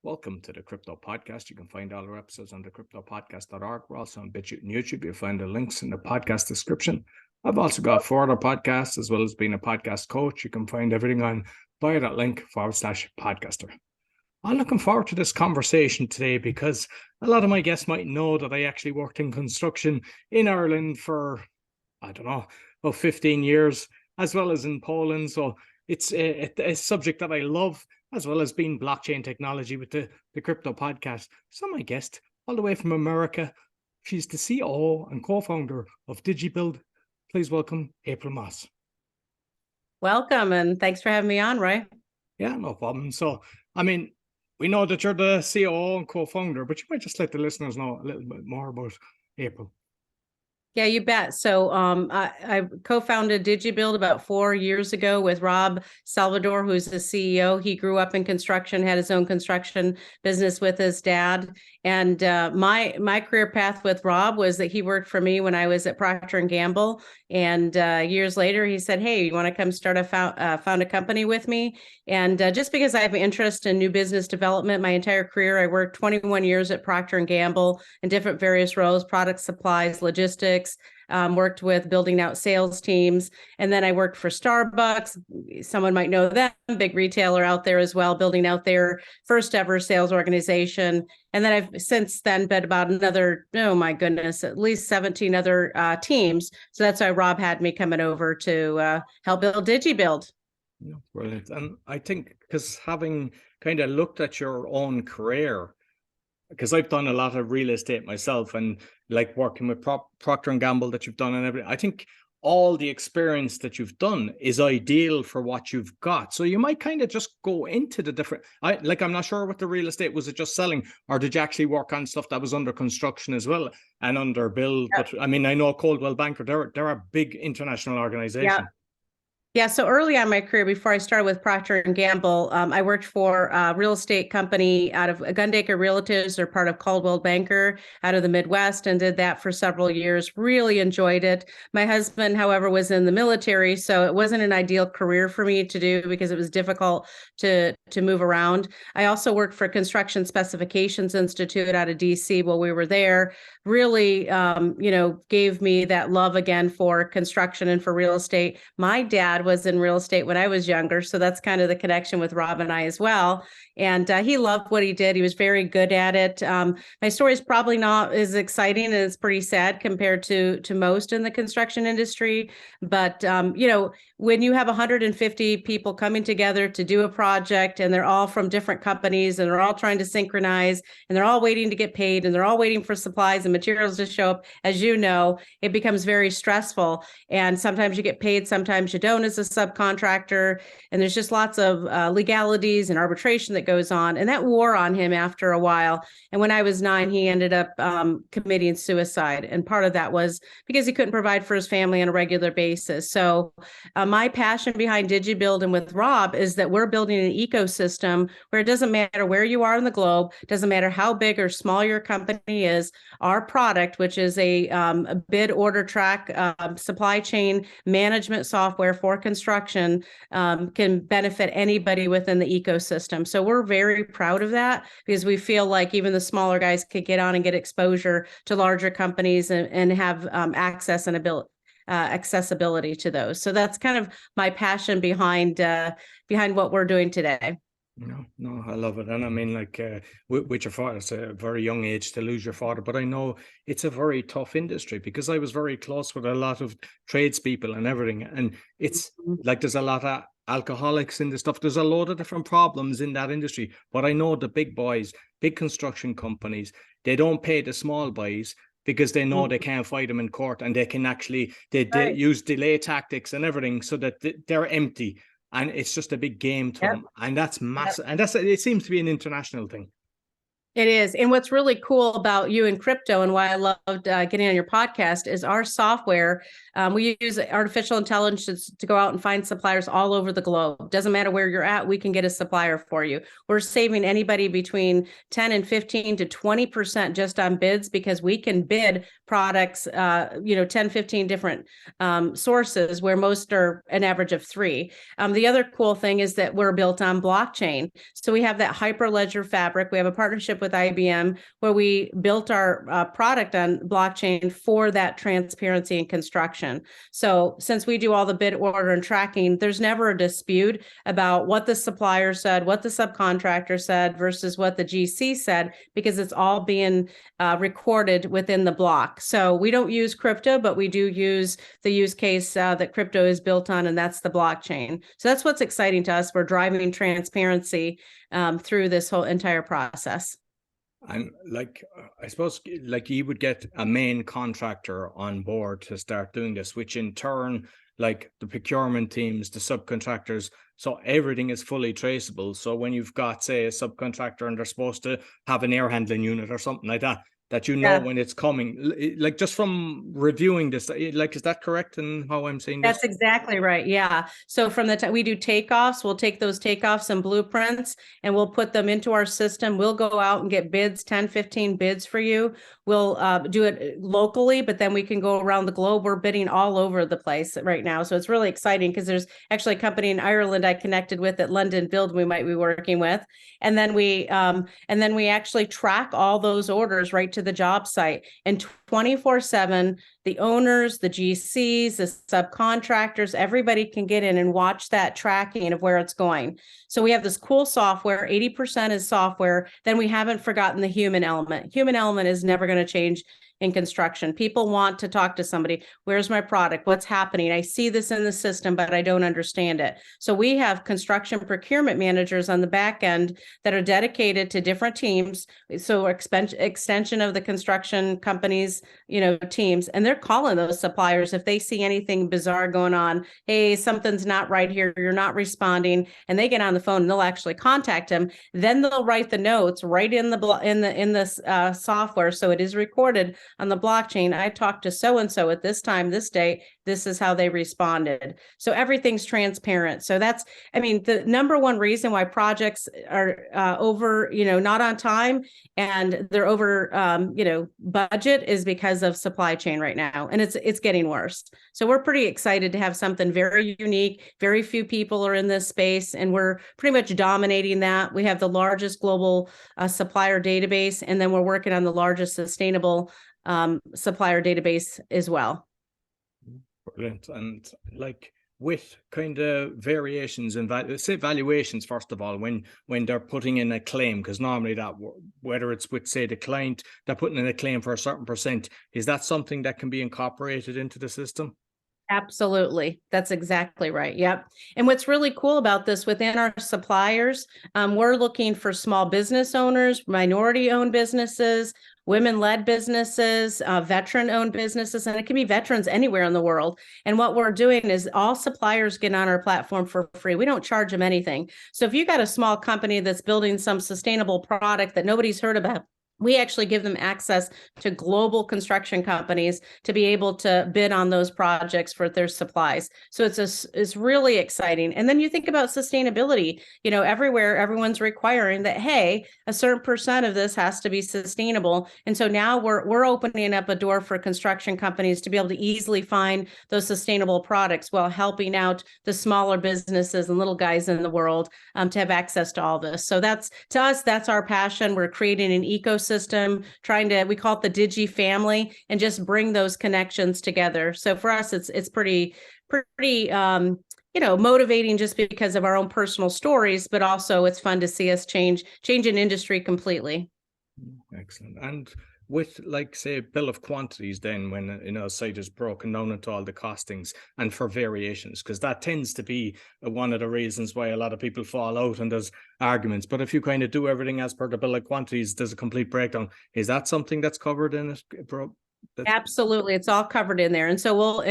Welcome to the Crypto Podcast. You can find all our episodes on thecryptopodcast.org. We're also on BitChute and YouTube. You'll find the links in the podcast description. I've also got 4 other podcasts, as well as being a podcast coach. You can find everything on via that link /podcaster. I'm looking forward to this conversation today because a lot of my guests might know that I actually worked in construction in Ireland for, about 15 years, as well as in Poland. So it's a subject that I love, as well as being blockchain technology with the Crypto Podcast. So my guest, all the way from America, she's the CEO and co-founder of Digibuild. Please welcome April Moss. Welcome, and thanks for having me on, Roy. Yeah, no problem. So, we know that you're the CEO and co-founder, but you might just let the listeners know a little bit more about April. Yeah, you bet. So I co-founded Digibuild about 4 years ago with Rob Salvador, who's the CEO. He grew up in construction, had his own construction business with his dad. And my career path with Rob was that he worked for me when I was at Procter & Gamble. And years later, he said, hey, you want to come start found a company with me? And just because I have an interest in new business development, my entire career, I worked 21 years at Procter & Gamble in different various roles, product supplies, logistics, worked with building out sales teams. And then I worked for Starbucks. Someone might know them, big retailer out there as well, building out their first ever sales organization. And then I've since then been about another, oh my goodness, at least 17 other teams. So that's why Rob had me coming over to help build Digibuild. Yeah, brilliant. And I think because having kind of looked at your own career, because I've done a lot of real estate myself, and like working with Procter & Gamble that you've done and everything, I think all the experience that you've done is ideal for what you've got. So you might kind of just go into the different, I'm not sure what the real estate, was it just selling, or did you actually work on stuff that was under construction as well and under build? Yeah. But I know Coldwell Banker, they're a big international organization. Yeah. Yeah, so early on in my career, before I started with Procter & Gamble, I worked for a real estate company out of Gundaker Realtors. They're part of Coldwell Banker out of the Midwest, and did that for several years. Really enjoyed it. My husband, however, was in the military, so it wasn't an ideal career for me to do because it was difficult to move around. I also worked for Construction Specifications Institute out of DC while we were there. Really, gave me that love again for construction and for real estate. My dad was in real estate when I was younger, so that's kind of the connection with Rob and I as well. And he loved what he did. He was very good at it. My story is probably not as exciting, and it's pretty sad compared to most in the construction industry. But when you have 150 people coming together to do a project, and they're all from different companies, and they're all trying to synchronize, and they're all waiting to get paid, and they're all waiting for supplies and materials to show up, as you know, it becomes very stressful. And sometimes you get paid, sometimes you don't as a subcontractor. And there's just lots of legalities and arbitration that goes on. And that wore on him after a while. And when I was 9, he ended up committing suicide. And part of that was because he couldn't provide for his family on a regular basis. So my passion behind Digibuild and with Rob is that we're building an ecosystem where it doesn't matter where you are in the globe, doesn't matter how big or small your company is, our product, which is a bid order track supply chain management software for construction, can benefit anybody within the ecosystem. So we're very proud of that because we feel like even the smaller guys could get on and get exposure to larger companies and have access and accessibility to those. So that's kind of my passion behind what we're doing today. No, I love it. And with your father, it's a very young age to lose your father, but I know it's a very tough industry because I was very close with a lot of tradespeople and everything. And it's like, there's a lot of alcoholics in the stuff. There's a lot of different problems in that industry, but I know the big boys, big construction companies, they don't pay the small boys because they know they can't fight them in court, and they can actually, they use delay tactics and everything so that they're empty. And it's just a big game to them. And that's massive. And it seems to be an international thing. It is. And what's really cool about you and crypto and why I loved getting on your podcast is our software. We use artificial intelligence to go out and find suppliers all over the globe. Doesn't matter where you're at, we can get a supplier for you. We're saving anybody between 10 and 15 to 20% just on bids because we can bid products, 10, 15 different sources where most are an average of 3. The other cool thing is that we're built on blockchain. So we have that Hyperledger fabric. We have a partnership with IBM where we built our product on blockchain for that transparency in construction. So since we do all the bid order and tracking, there's never a dispute about what the supplier said, what the subcontractor said versus what the GC said, because it's all being recorded within the block. So we don't use crypto, but we do use the use case that crypto is built on, and that's the blockchain. So that's what's exciting to us. We're driving transparency through this whole entire process. And I suppose you would get a main contractor on board to start doing this, which in turn, like the procurement teams, the subcontractors, so everything is fully traceable. So when you've got, say, a subcontractor and they're supposed to have an air handling unit or something like that, when it's coming, like just from reviewing this, is that correct in how I'm saying this? That's exactly right. Yeah. So from the time we do takeoffs, we'll take those takeoffs and blueprints and we'll put them into our system. We'll go out and get bids, 10, 15 bids for you. We'll do it locally, but then we can go around the globe. We're bidding all over the place right now. So it's really exciting because there's actually a company in Ireland I connected with at London Build we might be working with. And then we actually track all those orders right to the job site, and 24/7, the owners, the GCs, the subcontractors, everybody can get in and watch that tracking of where it's going. So we have this cool software, 80% is software. Then we haven't forgotten the human element. Human element is never going to change in construction. People want to talk to somebody. Where's my product? What's happening? I see this in the system, but I don't understand it. So we have construction procurement managers on the back end that are dedicated to different teams. So extension of the construction companies, teams, and they're calling those suppliers if they see anything bizarre going on. Hey, something's not right here. You're not responding. And they get on the phone and they'll actually contact them. Then they'll write the notes right in the software. So it is recorded on the blockchain. I talked to so-and-so at this time, this day, this is how they responded. So everything's transparent. So that's, the number one reason why projects are over, not on time and they're over, budget is because of supply chain right now. And it's getting worse. So we're pretty excited to have something very unique. Very few people are in this space and we're pretty much dominating that. We have the largest global supplier database, and then we're working on the largest sustainable supplier database as well. Brilliant. And with kind of variations in valuations, first of all, when they're putting in a claim, because normally that, whether it's with, say, the client, they're putting in a claim for a certain percent, is that something that can be incorporated into the system? Absolutely. That's exactly right. Yep. And what's really cool about this within our suppliers, we're looking for small business owners, minority-owned businesses, women-led businesses, veteran-owned businesses, and it can be veterans anywhere in the world. And what we're doing is all suppliers get on our platform for free. We don't charge them anything. So if you got a small company that's building some sustainable product that nobody's heard about, we actually give them access to global construction companies to be able to bid on those projects for their supplies. So it's really exciting. And then you think about sustainability, everywhere, everyone's requiring that, hey, a certain percent of this has to be sustainable. And so now we're opening up a door for construction companies to be able to easily find those sustainable products while helping out the smaller businesses and little guys in the world to have access to all this. So to us, that's our passion. We're creating an ecosystem, we call it the Digi family, and just bring those connections together. So for us, it's pretty motivating just because of our own personal stories, but also it's fun to see us change an industry completely. Excellent. And with, say, bill of quantities, then when a site is broken down into all the costings and for variations, because that tends to be one of the reasons why a lot of people fall out and there's arguments. But if you kind of do everything as per the bill of quantities, there's a complete breakdown. Is that something that's covered in it, bro? Absolutely. It's all covered in there. And so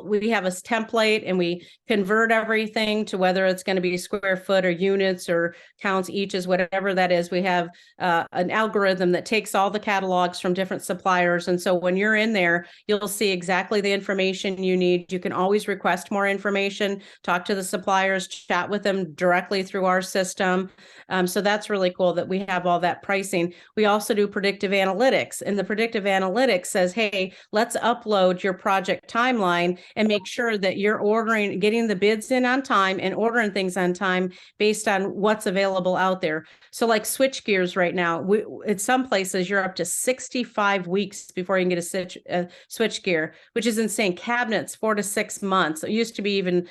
we have a template and we convert everything to whether it's going to be square foot or units or counts each is whatever that is. We have an algorithm that takes all the catalogs from different suppliers. And so when you're in there, you'll see exactly the information you need. You can always request more information, talk to the suppliers, chat with them directly through our system. So that's really cool that we have all that pricing. We also do predictive analytics, and the predictive analytics says, hey, let's upload your project timeline and make sure that you're getting the bids in on time and ordering things on time based on what's available out there. So like switch gears right now, at some places you're up to 65 weeks before you can get a switch gear, which is insane. Cabinets, 4 to 6 months. It used to be even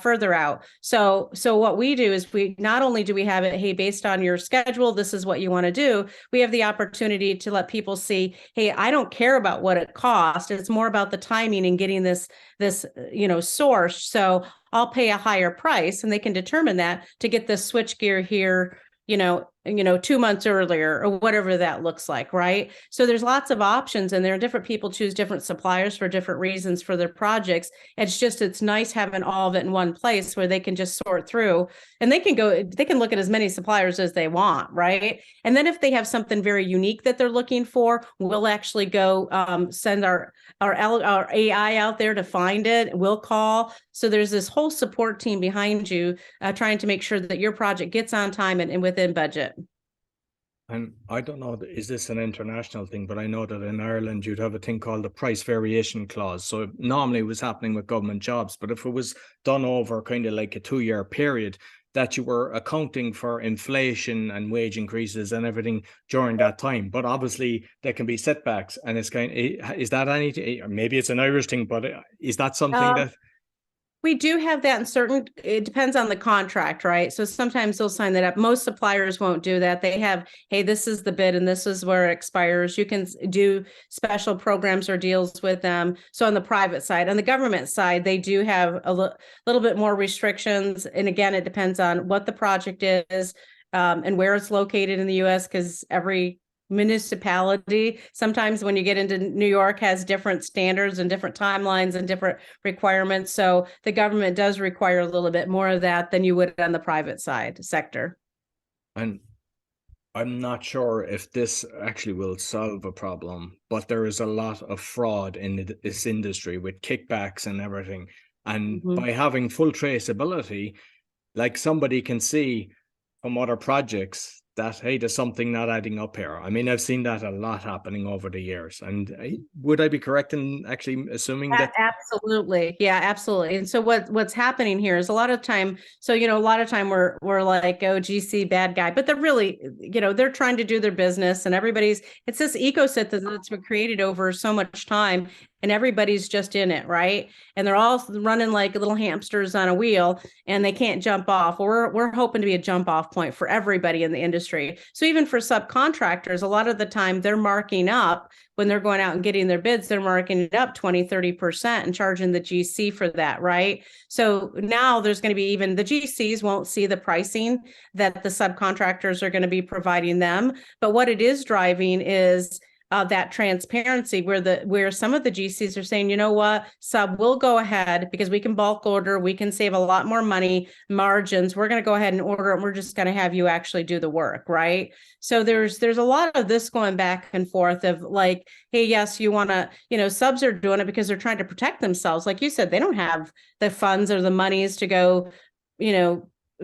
further out. So what we do is we not only do we have it, hey, based on your schedule, this is what you want to do. We have the opportunity to let people see, hey, I don't care about what it costs. It's more about the timing and getting this source. So I'll pay a higher price, and they can determine that to get this switch gear here, 2 months earlier or whatever that looks like, right? So there's lots of options, and there are different people choose different suppliers for different reasons for their projects. It's nice having all of it in one place where they can just sort through, and they can look at as many suppliers as they want, right? And then if they have something very unique that they're looking for, we'll actually go send our AI out there to find it. We'll call. So there's this whole support team behind you trying to make sure that your project gets on time and within budget. And I don't know, is this an international thing, but I know that in Ireland, you'd have a thing called the price variation clause. So normally it was happening with government jobs, but if it was done over kind of like a 2-year period, that you were accounting for inflation and wage increases and everything during that time. But obviously there can be setbacks, and it's is that anything, or maybe it's an Irish thing, but is that something that... We do have that it depends on the contract, right? So sometimes they'll sign that up. Most suppliers won't do that. They have, hey, this is the bid and this is where it expires. You can do special programs or deals with them. So on the private side, on the government side, they do have a little bit more restrictions. And again, it depends on what the project is and where it's located in the US, because every municipality, sometimes when you get into New York, has different standards and different timelines and different requirements. So the government does require a little bit more of that than you would on the private side sector. And I'm not sure if this actually will solve a problem, but there is a lot of fraud in this industry with kickbacks and everything. And by having full traceability, like somebody can see from other projects that, hey, there's something not adding up here. I mean, I've seen that a lot happening over the years. And would I be correct in actually assuming that? Absolutely. Yeah, absolutely. And so what's happening here is a lot of time we're like, oh, GC bad guy, but they're really, they're trying to do their business, and it's this ecosystem that's been created over so much time, and everybody's just in it, right? And they're all running like little hamsters on a wheel, and they can't jump off. We're hoping to be a jump off point for everybody in the industry. So even for subcontractors, a lot of the time they're marking up when they're going out and getting their bids, they're marking it up 20-30% and charging the GC for that, right? So now there's going to be, even the GCs won't see the pricing that the subcontractors are going to be providing them. But what it is driving is that transparency, where some of the GCs are saying, you know what, sub, we'll go ahead because we can bulk order, we can save a lot more money, margins. We're going to go ahead and order it, and we're just going to have you actually do the work, right? So there's a lot of this going back and forth of like, hey, yes, you want to, subs are doing it because they're trying to protect themselves. Like you said, they don't have the funds or the monies to go,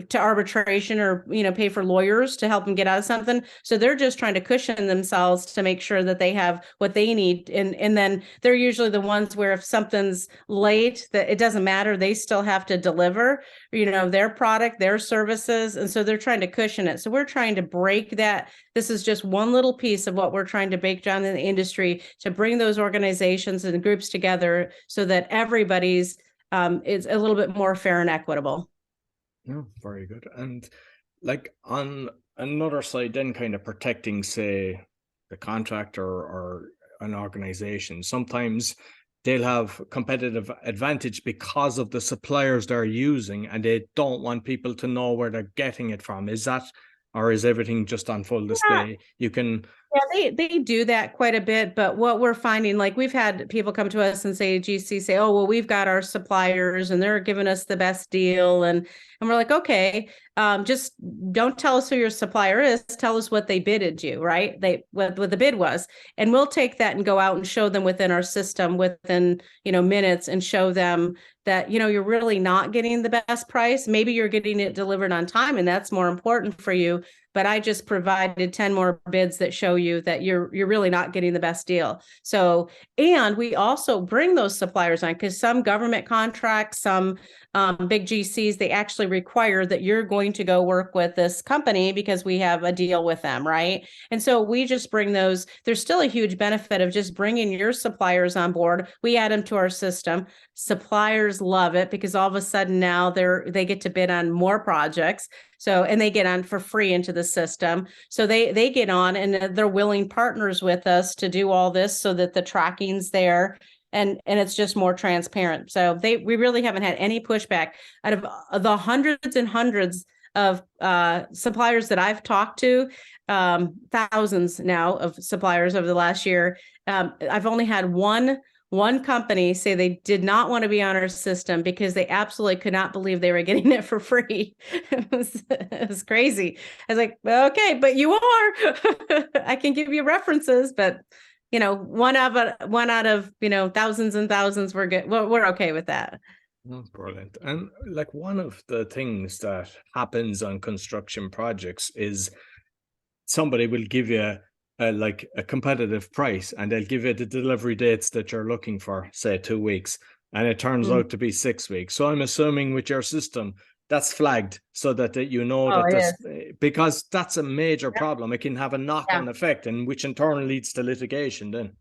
to arbitration or pay for lawyers to help them get out of something. So they're just trying to cushion themselves to make sure that they have what they need. And then they're usually the ones where if something's late, that it doesn't matter, they still have to deliver their product, their services, and so they're trying to cushion it. So we're trying to break that. This is just one little piece of what we're trying to break down in the industry, to bring those organizations and groups together so that everybody's is a little bit more fair and equitable. Yeah, very good. And like on another side, then kind of protecting, say, the contractor or an organization, sometimes they'll have competitive advantage because of the suppliers they're using, and they don't want people to know where they're getting it from. Is that, or is everything just on full display? You can Yeah, they do that quite a bit, but what we're finding, like we've had people come to us and say, GC say, oh, well, we've got our suppliers and they're giving us the best deal. And we're like, okay, just don't tell us who your supplier is. Tell us what they bidded you, right? What the bid was. And we'll take that and go out and show them within our system within, minutes and show them that, you're really not getting the best price. Maybe you're getting it delivered on time and that's more important for you. But I just provided 10 more bids that show you that you're really not getting the best deal. So, and we also bring those suppliers on because some government contracts, some big GCs, they actually require that you're going to go work with this company because we have a deal with them, right? And so we just bring those. There's still a huge benefit of just bringing your suppliers on board. We add them to our system. Suppliers love it because all of a sudden now they get to bid on more projects. So, and they get on for free into the system. So they get on and they're willing partners with us to do all this so that the tracking's there. And it's just more transparent. So we really haven't had any pushback out of the hundreds and hundreds of suppliers that I've talked to, thousands now of suppliers over the last year. I've only had one company say they did not want to be on our system because they absolutely could not believe they were getting it for free. It was crazy. I was like, okay, but you are. I can give you references, but one out of thousands and thousands, we're good. We're okay with that. Oh, brilliant. And like one of the things that happens on construction projects is somebody will give you a competitive price and they'll give you the delivery dates that you're looking for, say 2 weeks, and it turns out to be 6 weeks. So I'm assuming with your system, that's flagged so that because that's a major problem. It can have a knock-on effect, and which in turn leads to litigation then.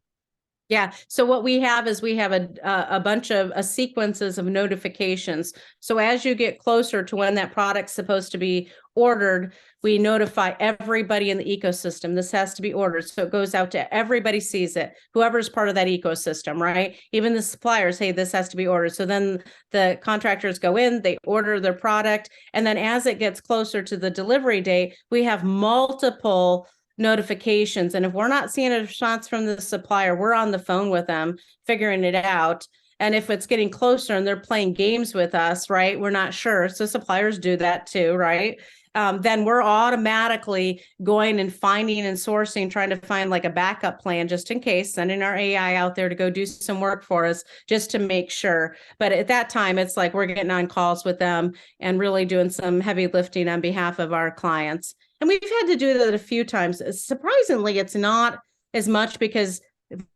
Yeah. So what we have is we have a bunch of sequences of notifications. So as you get closer to when that product's supposed to be ordered, we notify everybody in the ecosystem. This has to be ordered. So it goes out to everybody, sees it, whoever's part of that ecosystem, right? Even the suppliers, hey, this has to be ordered. So then the contractors go in, they order their product. And then as it gets closer to the delivery date, we have multiple notifications. And if we're not seeing a response from the supplier, we're on the phone with them, figuring it out. And if it's getting closer and they're playing games with us, right, we're not sure. So suppliers do that too, right? Then we're automatically going and finding and sourcing, trying to find like a backup plan just in case, sending our AI out there to go do some work for us just to make sure. But at that time, it's like we're getting on calls with them and really doing some heavy lifting on behalf of our clients. And we've had to do that a few times. Surprisingly, it's not as much because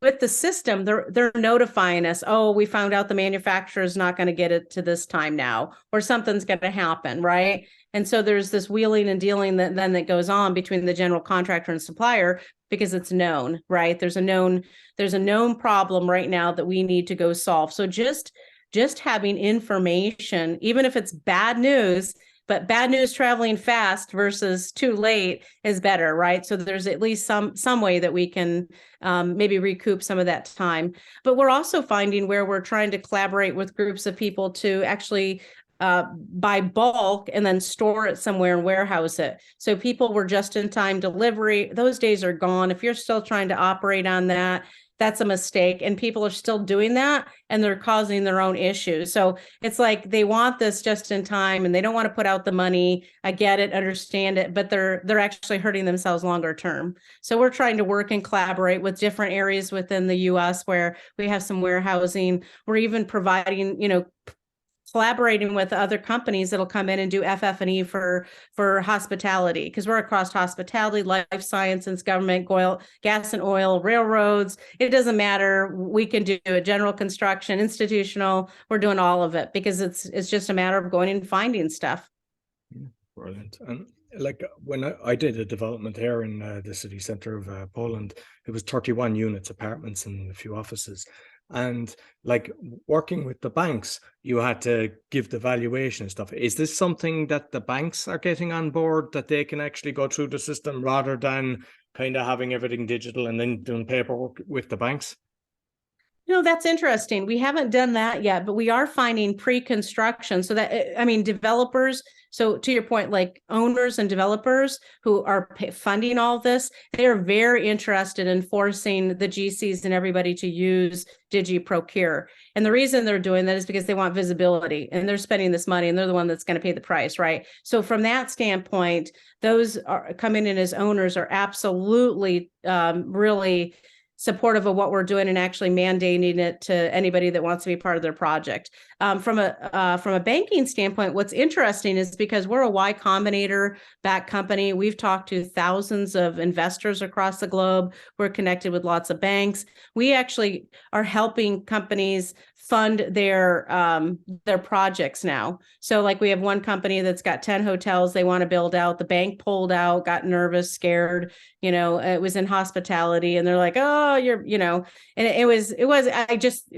with the system, they're notifying us, oh, we found out the manufacturer is not going to get it to this time now, or something's going to happen, right? And so there's this wheeling and dealing that goes on between the general contractor and supplier because it's known, right? There's a known problem right now that we need to go solve. So just having information, even if it's bad news, but bad news traveling fast versus too late is better, right? So there's at least some way that we can maybe recoup some of that time. But we're also finding where we're trying to collaborate with groups of people to actually buy bulk and then store it somewhere and warehouse it. So people were just in time delivery. Those days are gone. If you're still trying to operate on that, that's a mistake. And people are still doing that and they're causing their own issues. So it's like they want this just in time and they don't want to put out the money. I get it, understand it, but they're actually hurting themselves longer term. So we're trying to work and collaborate with different areas within the US where we have some warehousing. We're even providing, collaborating with other companies that'll come in and do FF&E for hospitality, because we're across hospitality, life sciences, government, oil, gas and oil, railroads. It doesn't matter. We can do a general construction, institutional. We're doing all of it because it's just a matter of going and finding stuff. Brilliant. And like when I did a development here in the city center of Poland, it was 31 units, apartments, and a few offices. And like working with the banks, you had to give the valuation and stuff. Is this something that the banks are getting on board, that they can actually go through the system rather than kind of having everything digital and then doing paperwork with the banks? That's interesting. We haven't done that yet, but we are finding pre-construction. So that, I mean, developers. So to your point, like owners and developers who are funding all this, they are very interested in forcing the GCs and everybody to use Digiprocure. And the reason they're doing that is because they want visibility and they're spending this money and they're the one that's going to pay the price, right? So from that standpoint, those are coming in as owners are absolutely really supportive of what we're doing and actually mandating it to anybody that wants to be part of their project. From a banking standpoint, what's interesting is because we're a Y Combinator backed company, we've talked to thousands of investors across the globe. We're connected with lots of banks. We actually are helping companies fund their projects now. So like we have one company that's got 10 hotels they want to build out. The bank pulled out, got nervous, scared, it was in hospitality and they're like, oh, and it was,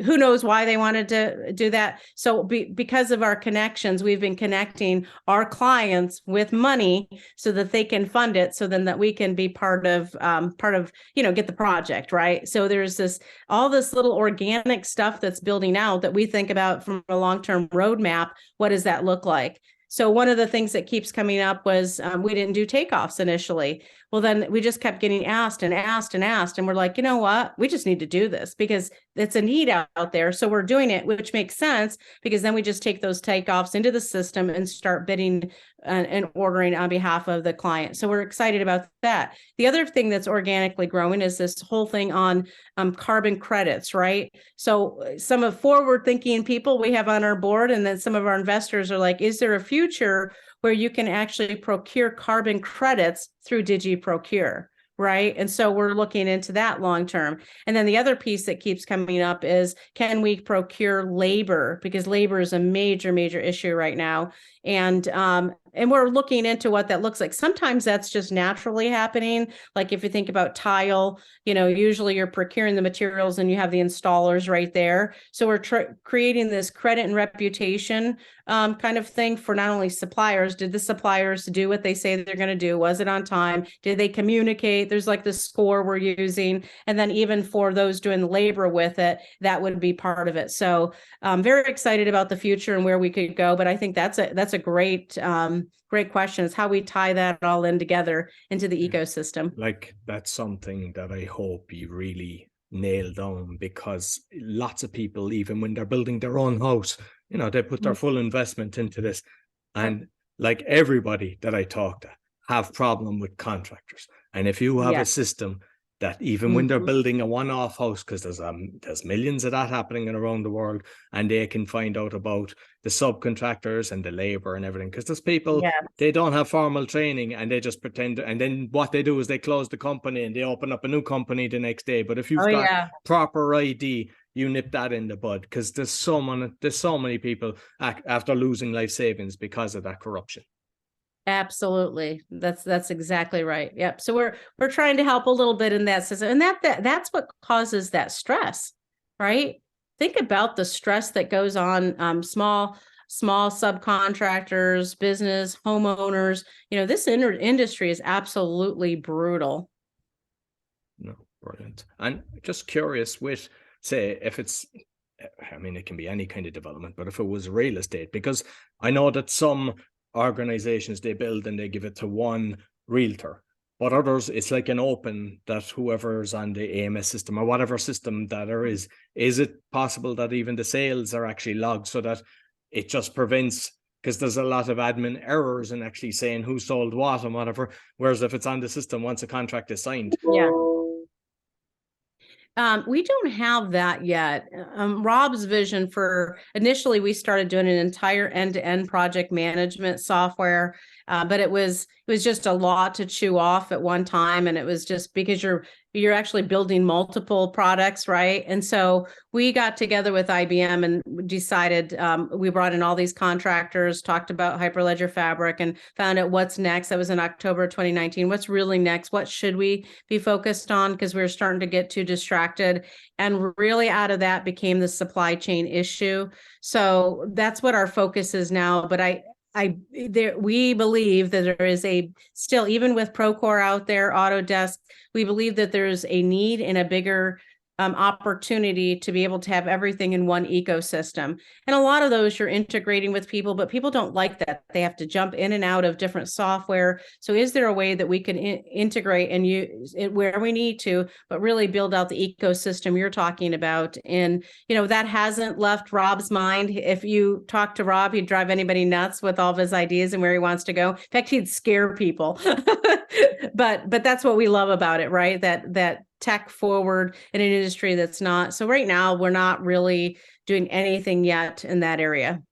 who knows why they wanted to do that. So because of our connections, we've been connecting our clients with money so that they can fund it. So then that we can be part of, get the project, right? So there's all this little organic stuff that's building out that we think about from a long-term roadmap. What does that look like? So one of the things that keeps coming up was we didn't do takeoffs initially. Well, then we just kept getting asked and asked and asked. And we're like, you know what? We just need to do this because it's a need out there. So we're doing it, which makes sense because then we just take those takeoffs into the system and start bidding and ordering on behalf of the client. So we're excited about that. The other thing that's organically growing is this whole thing on carbon credits, right? So some of forward-thinking people we have on our board, and then some of our investors are like, is there a future where you can actually procure carbon credits through Digiprocure, right? And so we're looking into that long term. And then the other piece that keeps coming up is, can we procure labor? Because labor is a major, major issue right now. And we're looking into what that looks like. Sometimes that's just naturally happening. Like if you think about tile, usually you're procuring the materials and you have the installers right there. So we're creating this credit and reputation kind of thing for not only suppliers. Did the suppliers do what they say they're going to do? Was it on time? Did they communicate? There's like the score we're using. And then even for those doing the labor with it, that would be part of it. So I'm very excited about the future and where we could go. But I think that's a great question, is how we tie that all in together into the ecosystem. Like that's something that I hope you really nail down, because lots of people, even when they're building their own house, they put their full investment into this. And like everybody that I talk to have problem with contractors. And if you have a system that even when they're building a one-off house, because there's millions of that happening around the world, and they can find out about the subcontractors and the labor and everything, because there's people, they don't have formal training and they just pretend, and then what they do is they close the company and they open up a new company the next day. But if you've got proper ID, you nip that in the bud, because there's so many people after losing life savings because of that corruption. Absolutely. That's exactly right. Yep. So we're trying to help a little bit in that system. And that's what causes that stress, right? Think about the stress that goes on small subcontractors, business, homeowners. This industry is absolutely brutal. No, brilliant. And just curious with, say, if it's, it can be any kind of development, but if it was real estate, because I know that some organizations, they build and they give it to one realtor, but others it's like an open, that whoever's on the AMS system or whatever system that there is it possible that even the sales are actually logged, so that it just prevents, because there's a lot of admin errors in actually saying who sold what and whatever, whereas if it's on the system, once a contract is signed. We don't have that yet. Rob's vision for, initially we started doing an entire end-to-end project management software, but it was just a lot to chew off at one time. And it was just because you're actually building multiple products, right? And so we got together with IBM and decided, we brought in all these contractors, talked about Hyperledger Fabric, and found out what's next. That was in October 2019. What's really next? What should we be focused on? Because we were starting to get too distracted. And really out of that became the supply chain issue. So that's what our focus is now. But we believe that there is still, even with Procore out there, Autodesk, we believe that there's a need in a bigger opportunity to be able to have everything in one ecosystem. And a lot of those you're integrating with people, but people don't like that. They have to jump in and out of different software. So is there a way that we can integrate and use it where we need to, but really build out the ecosystem you're talking about? And, that hasn't left Rob's mind. If you talk to Rob, he'd drive anybody nuts with all of his ideas and where he wants to go. In fact, he'd scare people. But that's what we love about it, right? That tech forward in an industry that's not. So right now, we're not really doing anything yet in that area.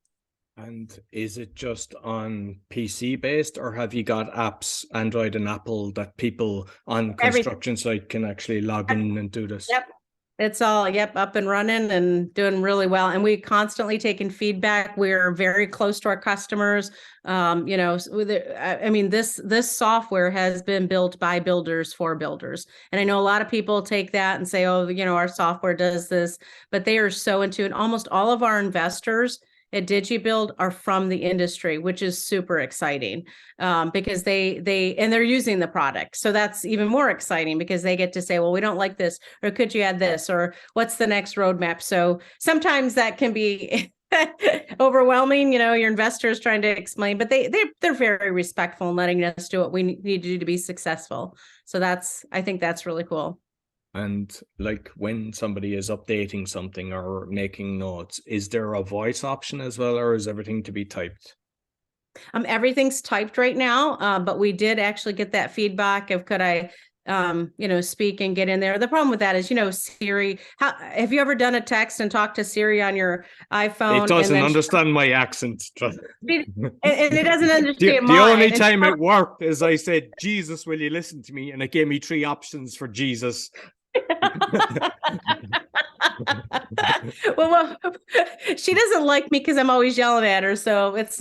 And is it just on PC based, or have you got apps, Android and Apple, that people on construction site can actually log in and do this? Yep. It's all, up and running and doing really well. And we constantly taking feedback. We're very close to our customers. This software has been built by builders for builders. And I know a lot of people take that and say, oh, our software does this, but they are so into it. Almost all of our investors at Digibuild are from the industry, which is super exciting, because they're using the product. So that's even more exciting because they get to say, well, we don't like this, or could you add this, or what's the next roadmap? So sometimes that can be overwhelming, your investors trying to explain, but they're very respectful in letting us do what we need to do to be successful. So I think that's really cool. And like when somebody is updating something or making notes, is there a voice option as well, or is everything to be typed? Everything's typed right now, but we did actually get that feedback of could I speak and get in there. The problem with that is, Siri, have you ever done a text and talked to Siri on your iPhone? It doesn't understand my accent. And it doesn't understand the only time it worked is I said, Jesus, will you listen to me? And it gave me 3 options for Jesus. well, she doesn't like me because I'm always yelling at her. So it's,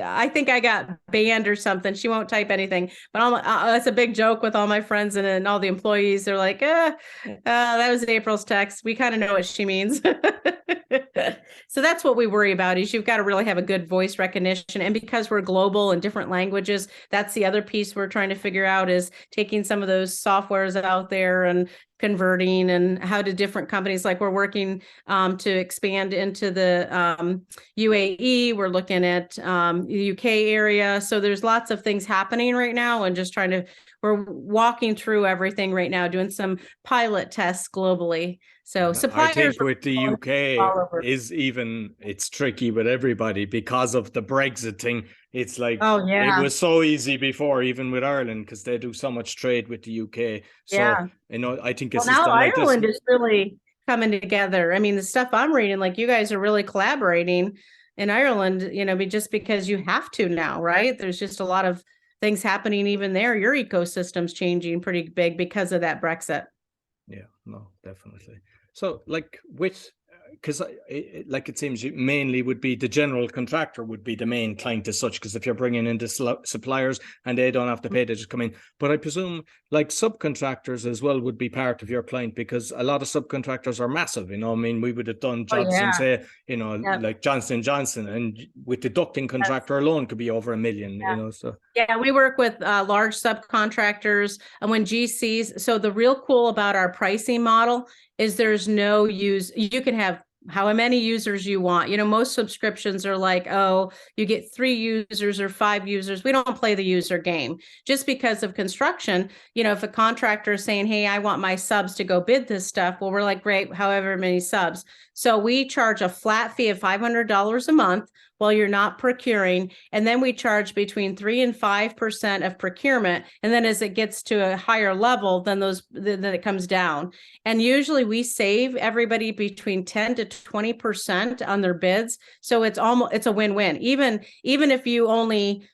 I think I got banned or something. She won't type anything, but that's a big joke with all my friends and all the employees. They're like, that was April's text. We kind of know what she means. So that's what we worry about is you've got to really have a good voice recognition. And because we're global and different languages, that's the other piece we're trying to figure out is taking some of those softwares out there and converting, and how do different companies, like we're working to expand into the UAE. We're looking at the UK area. So there's lots of things happening right now, and just we're walking through everything right now, doing some pilot tests globally. So suppliers, I think with the UK it's tricky with everybody because of the Brexit thing. It's like, it was so easy before, even with Ireland, because they do so much trade with the UK. So, I think it's now Ireland is really coming together. I mean, the stuff I'm reading, like you guys are really collaborating in Ireland, just because you have to now, right? There's just a lot of things happening even there. Your ecosystem's changing pretty big because of that Brexit. Yeah, no, definitely. So because it seems you mainly would be the general contractor would be the main client as such, because if you're bringing in the suppliers and they don't have to pay, they just come in. But I presume like subcontractors as well would be part of your client, because a lot of subcontractors are massive. We would have done jobs like Johnson & Johnson, and with the ducting contractor alone could be over $1 million. So we work with large subcontractors, and when GCs. So the real cool about our pricing model is there's no you can have how many users you want. Most subscriptions are like, oh, you get 3 users or 5 users. We don't play the user game. Just because of construction, if a contractor is saying, hey, I want my subs to go bid this stuff, well, we're like, great, however many subs. So we charge a flat fee of $500 a month while you're not procuring. And then we charge between 3 and 5% of procurement. And then as it gets to a higher level, then it comes down. And usually we save everybody between 10 to 20% on their bids. So it's a win-win. Even if you only,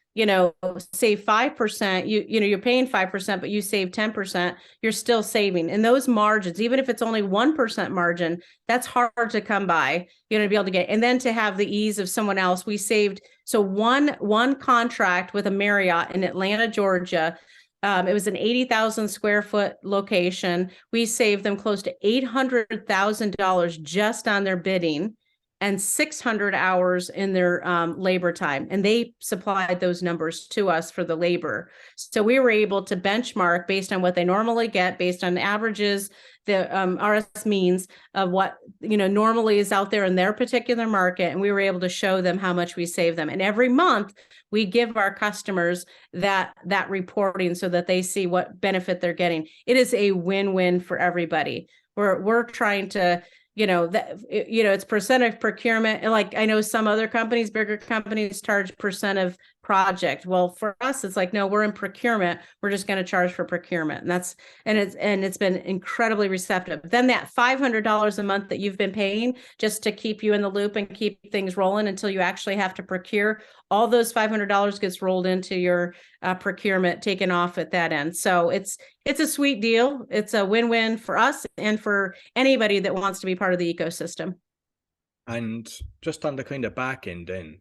save 5%, you're paying 5%, but you save 10%, you're still saving. And those margins, even if it's only 1% margin, that's hard to come by, to be able to get. And then to have the ease of someone else, we saved. So one contract with a Marriott in Atlanta, Georgia, it was an 80,000 square foot location. We saved them close to $800,000 just on their bidding. and 600 hours in their labor time. And they supplied those numbers to us for the labor. So we were able to benchmark based on what they normally get, based on averages, the RS means of what, normally is out there in their particular market. And we were able to show them how much we save them. And every month we give our customers that reporting so that they see what benefit they're getting. It is a win-win for everybody. We're trying to, it's percent of procurement. Like I know some other companies, bigger companies, charge percent of project. Well, for us, it's like, no, we're in procurement. We're just going to charge for procurement. And it's been incredibly receptive. Then that $500 a month that you've been paying just to keep you in the loop and keep things rolling until you actually have to procure, all those $500 gets rolled into your procurement, taken off at that end. So it's a sweet deal. It's a win-win for us and for anybody that wants to be part of the ecosystem. And just on the kind of back end then,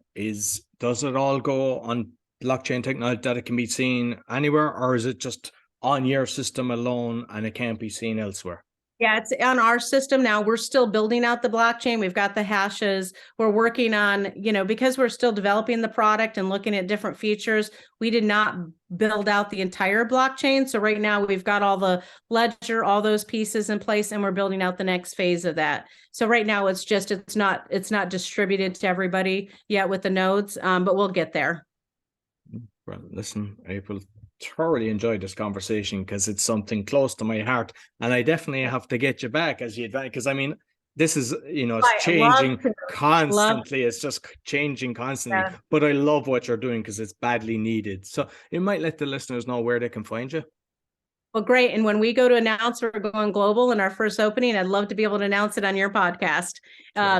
does it all go on blockchain technology that it can be seen anywhere, or is it just on your system alone and it can't be seen elsewhere? Yeah, it's on our system now. We're still building out the blockchain. We've got the hashes. We're working on, because we're still developing the product and looking at different features, we did not build out the entire blockchain. So right now we've got all the ledger, all those pieces in place, and we're building out the next phase of that. So right now it's not distributed to everybody yet with the nodes, but we'll get there. Well, listen, April, thoroughly enjoyed this conversation because it's something close to my heart, and I definitely have to get you back as you advance, because I mean, this is, it's changing constantly. It's just changing constantly, but I love what you're doing because it's badly needed. So you might let the listeners know where they can find you. Well, great. And when we go to announce we're going global in our first opening, I'd love to be able to announce it on your podcast.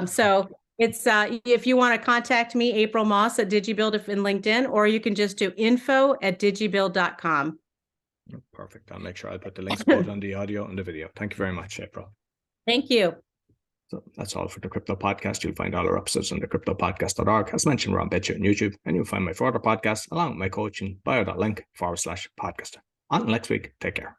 So it's if you want to contact me, April Moss at Digibuild in LinkedIn, or you can just do info@digibuild.com. Perfect. I'll make sure I put the links both on the audio and the video. Thank you very much, April. Thank you. So that's all for the Crypto Podcast. You'll find all our episodes on the cryptopodcast.org. As mentioned, we're on BitChute and YouTube, and you'll find my further podcasts along with my coaching bio.link/podcaster. Until next week, take care.